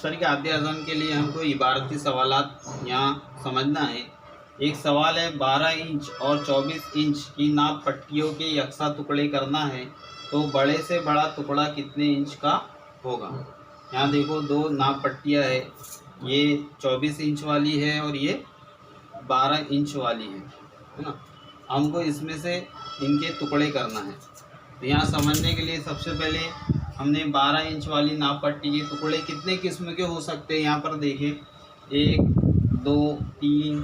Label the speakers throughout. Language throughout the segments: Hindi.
Speaker 1: मुश्तरक आद्य अज़म के लिए हमको इबारती सवालात यहाँ समझना है। एक सवाल है 12 इंच और 24 इंच की नाप पट्टियों के यकसा टुकड़े करना है, तो बड़े से बड़ा टुकड़ा कितने इंच का होगा। यहाँ देखो दो नाप पट्टियाँ है, ये 24 इंच वाली है और ये 12 इंच वाली है ना। हमको इसमें से इनके टुकड़े करना है। तो यहाँ समझने के लिए सबसे पहले हमने 12 इंच वाली नाप पट्टी के टुकड़े कितने किस्म के हो सकते हैं यहाँ पर देखें, 1 2 3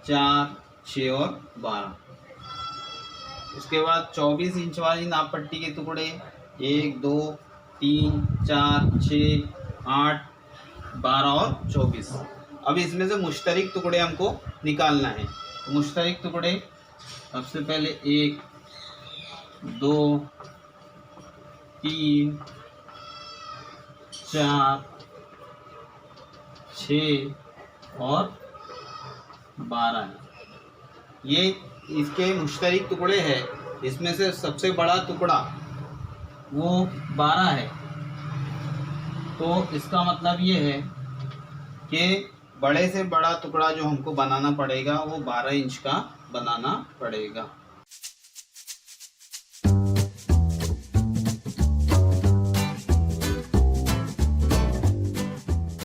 Speaker 1: 4 6 और 12। उसके बाद 24 इंच वाली नाप पट्टी के टुकड़े 1 2 3 4 6 8 12 और 24। अब इसमें से मुश्तरक टुकड़े हमको निकालना है। तो मुश्तरक टुकड़े सबसे पहले 1 2 3 4 6 और 12 है। ये इसके मुश्तरक टुकड़े हैं। इसमें से सबसे बड़ा टुकड़ा वो 12 है, तो इसका मतलब ये है कि बड़े से बड़ा टुकड़ा जो हमको बनाना पड़ेगा वो 12 इंच का बनाना पड़ेगा।